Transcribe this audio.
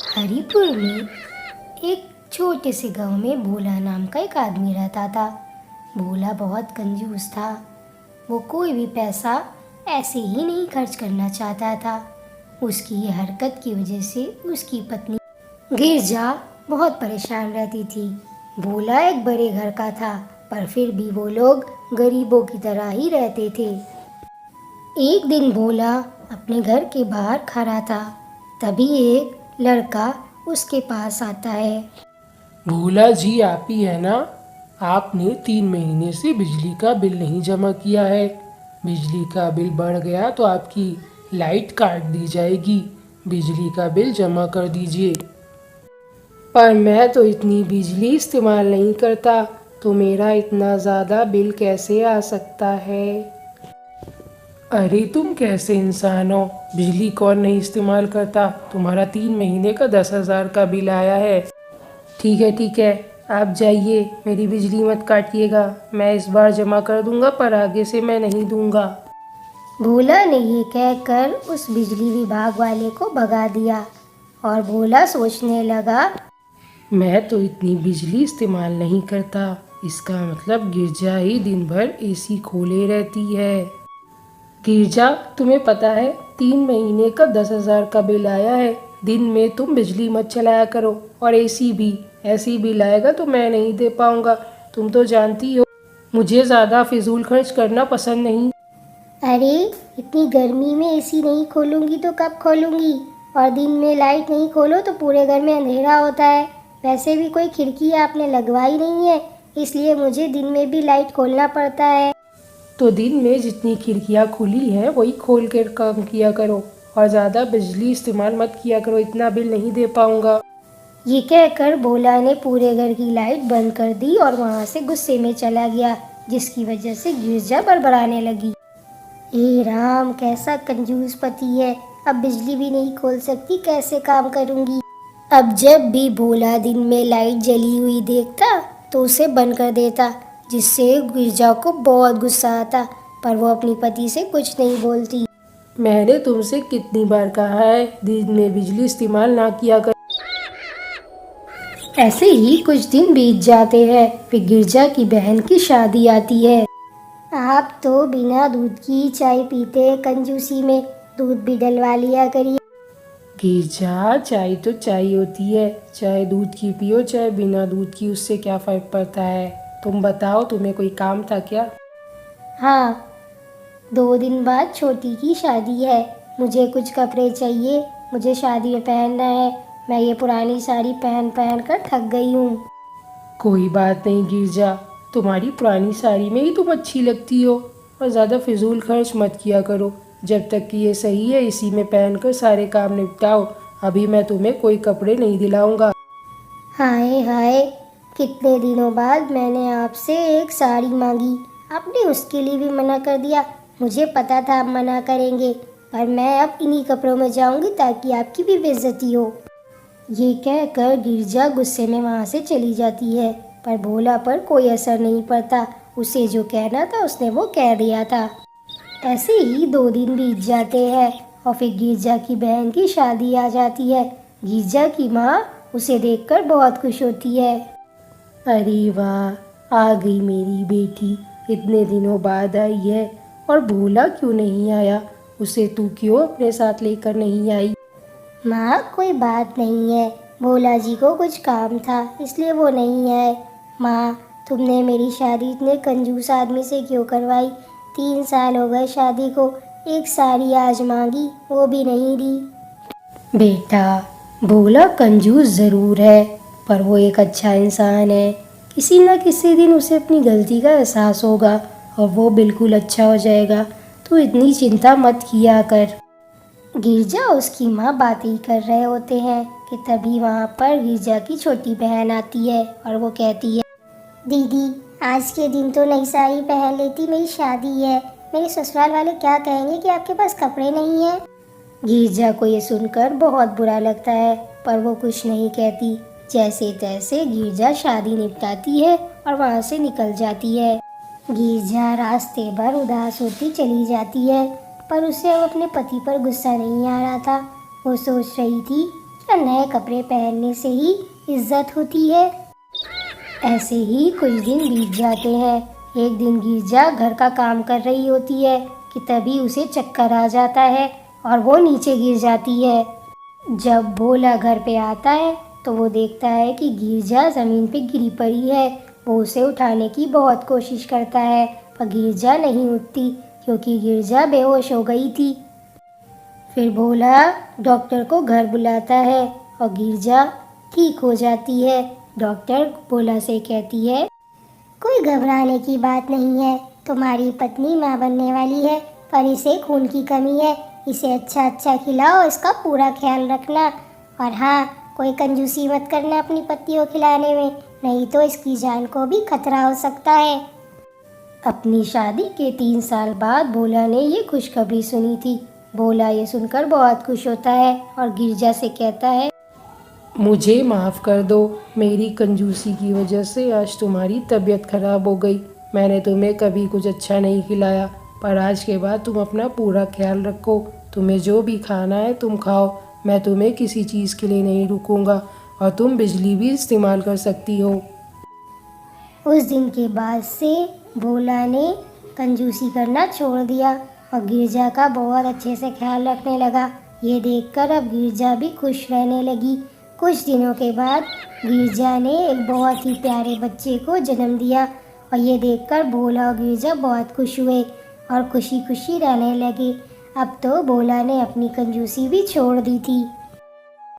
हरिपुर में एक छोटे से गांव में भोला नाम का एक आदमी रहता था। भोला बहुत कंजूस था। वो कोई भी पैसा ऐसे ही नहीं खर्च करना चाहता था। उसकी ये हरकत की वजह से उसकी पत्नी गिरजा बहुत परेशान रहती थी। भोला एक बड़े घर का था, पर फिर भी वो लोग गरीबों की तरह ही रहते थे। एक दिन भोला अपने घर के बाहर खड़ा था, तभी एक लड़का उसके पास आता है। भोला जी, आप ही है ना? आपने 3 महीने से बिजली का बिल नहीं जमा किया है। बिजली का बिल बढ़ गया तो आपकी लाइट काट दी जाएगी। बिजली का बिल जमा कर दीजिए। पर मैं तो इतनी बिजली इस्तेमाल नहीं करता, तो मेरा इतना ज़्यादा बिल कैसे आ सकता है? अरे तुम कैसे इंसान हो? बिजली कौन नहीं इस्तेमाल करता? तुम्हारा 3 महीने का 10,000 का बिल आया है। ठीक है, आप जाइए, मेरी बिजली मत काटिएगा। मैं इस बार जमा कर दूंगा, पर आगे से मैं नहीं दूंगा। भोला ने ये कहकर उस बिजली विभाग वाले को भगा दिया और भोला सोचने लगा, मैं तो इतनी बिजली इस्तेमाल नहीं करता। इसका मतलब गिरजा ही दिन भर एसी खोले रहती है। गिरजा, तुम्हें पता है 3 महीने का 10,000 का बिल आया है। दिन में तुम बिजली मत चलाया करो, और एसी भी। ऐसी बिल आएगा तो मैं नहीं दे पाऊंगा। तुम तो जानती हो मुझे ज़्यादा फिजूल खर्च करना पसंद नहीं। अरे इतनी गर्मी में एसी नहीं खोलूंगी तो कब खोलूंगी? और दिन में लाइट नहीं खोलो तो पूरे घर में अंधेरा होता है। वैसे भी कोई खिड़की आपने लगवाई नहीं है, इसलिए मुझे दिन में भी लाइट खोलना पड़ता है। तो दिन में जितनी खिड़कियाँ खुली हैं वही खोल कर काम किया करो, और ज़्यादा बिजली इस्तेमाल मत किया करो। इतना बिल नहीं दे पाऊंगा। ये कहकर भोला ने पूरे घर की लाइट बंद कर दी और वहाँ से गुस्से में चला गया, जिसकी वजह से गिरजा बड़बड़ाने लगी। हे राम, कैसा कंजूस पति है। अब बिजली भी नहीं खोल सकती, कैसे काम करूँगी। अब जब भी भोला दिन में लाइट जली हुई देखता तो उसे बंद कर देता, जिससे गिरजा को बहुत गुस्सा आता, पर वो अपनी पति से कुछ नहीं बोलती। मैंने तुमसे कितनी बार कहा है दिन में बिजली इस्तेमाल ना किया कर। ऐसे ही कुछ दिन बीत जाते हैं। फिर गिरजा की बहन की शादी आती है। आप तो बिना दूध की चाय पीते, कंजूसी में दूध भी डलवा लिया करिए। गिरजा, चाय तो चाय होती है। चाहे दूध की पियो चाहे बिना दूध की, उससे क्या फ़र्क पड़ता है? तुम बताओ, तुम्हें कोई काम था क्या? हाँ, 2 दिन बाद छोटी की शादी है। मुझे कुछ कपड़े चाहिए, मुझे शादी में पहनना है। मैं ये पुरानी साड़ी पहन पहन कर थक गई हूँ। कोई बात नहीं गिरजा, तुम्हारी पुरानी साड़ी में ही तुम अच्छी लगती हो। और ज़्यादा फिजूल खर्च मत किया करो। जब तक कि ये सही है, इसी में पहनकर सारे काम निपटाओ। अभी मैं तुम्हें कोई कपड़े नहीं दिलाऊंगा। हाय हाय, कितने दिनों बाद मैंने आपसे एक साड़ी मांगी, आपने उसके लिए भी मना कर दिया। मुझे पता था आप मना करेंगे, पर मैं अब इन्हीं कपड़ों में जाऊंगी ताकि आपकी भी बेइज्जती हो। ये कहकर गिरजा गुस्से में वहाँ से चली जाती है, पर भोला पर कोई असर नहीं पड़ता। उसे जो कहना था उसने वो कह दिया था। ऐसे ही 2 दिन बीत जाते हैं और फिर गिरजा की बहन की शादी आ जाती है। गिरजा की माँ उसे देखकर बहुत खुश होती है। अरे वाह, आ गई मेरी बेटी। इतने दिनों बाद आई है। और भोला क्यों नहीं आया? उसे तू क्यों अपने साथ लेकर नहीं आई? माँ, कोई बात नहीं है, भोला जी को कुछ काम था इसलिए वो नहीं आए। माँ, तुमने मेरी शादी इतने कंजूस आदमी से क्यों करवाई? 3 साल हो गए शादी को, एक साड़ी आज मांगी वो भी नहीं दी। बेटा, भोला कंजूस ज़रूर है, पर वो एक अच्छा इंसान है। किसी न किसी दिन उसे अपनी गलती का एहसास होगा और वो बिल्कुल अच्छा हो जाएगा। तो इतनी चिंता मत किया कर। गिरजा और उसकी माँ बातें ही कर रहे होते हैं कि तभी वहाँ पर गिरजा की छोटी बहन आती है और वो कहती है, दीदी, आज के दिन तो नई साड़ी पहन लेती, मेरी शादी है। मेरे ससुराल वाले क्या कहेंगे कि आपके पास कपड़े नहीं हैं। गिरजा को ये सुनकर बहुत बुरा लगता है, पर वो कुछ नहीं कहती। जैसे तैसे गिरजा शादी निपटाती है और वहाँ से निकल जाती है। गिरजा रास्ते भर उदास होती चली जाती है। पर उसे अब अपने पति पर गुस्सा नहीं आ रहा था। वो सोच रही थी क्या नए कपड़े पहनने से ही इज्जत होती है। ऐसे ही कुछ दिन बीत जाते हैं। एक दिन गिरजा घर का काम कर रही होती है कि तभी उसे चक्कर आ जाता है और वो नीचे गिर जाती है। जब भोला घर पे आता है तो वो देखता है कि गिरजा ज़मीन पे गिरी पड़ी है। वो उसे उठाने की बहुत कोशिश करता है पर गिरजा नहीं उठती क्योंकि गिरजा बेहोश हो गई थी। फिर भोला डॉक्टर को घर बुलाता है और गिरजा ठीक हो जाती है। डॉक्टर भोला से कहती है, कोई घबराने की बात नहीं है, तुम्हारी पत्नी माँ बनने वाली है, पर इसे खून की कमी है। इसे अच्छा अच्छा खिलाओ, इसका पूरा ख्याल रखना, और हाँ, कोई कंजूसी मत करना अपनी पत्नी को खिलाने में, नहीं तो इसकी जान को भी खतरा हो सकता है। अपनी शादी के 3 साल बाद भोला ने ये खुशखबरी सुनी थी। भोला ये सुनकर बहुत खुश होता है और गिरजा से कहता है, मुझे माफ़ कर दो, मेरी कंजूसी की वजह से आज तुम्हारी तबीयत खराब हो गई। मैंने तुम्हें कभी कुछ अच्छा नहीं खिलाया, पर आज के बाद तुम अपना पूरा ख्याल रखो। तुम्हें जो भी खाना है तुम खाओ, मैं तुम्हें किसी चीज़ के लिए नहीं रुकूंगा और तुम बिजली भी इस्तेमाल कर सकती हो। उस दिन के बाद से भोला ने कंजूसी करना छोड़ दिया और गिरजा का बहुत अच्छे से ख्याल रखने लगा। ये देखकर अब गिरजा भी खुश रहने लगी। कुछ दिनों के बाद गिरजा ने एक बहुत ही प्यारे बच्चे को जन्म दिया और ये देखकर भोला और गिरजा बहुत खुश हुए और खुशी खुशी रहने लगे। अब तो भोला ने अपनी कंजूसी भी छोड़ दी थी।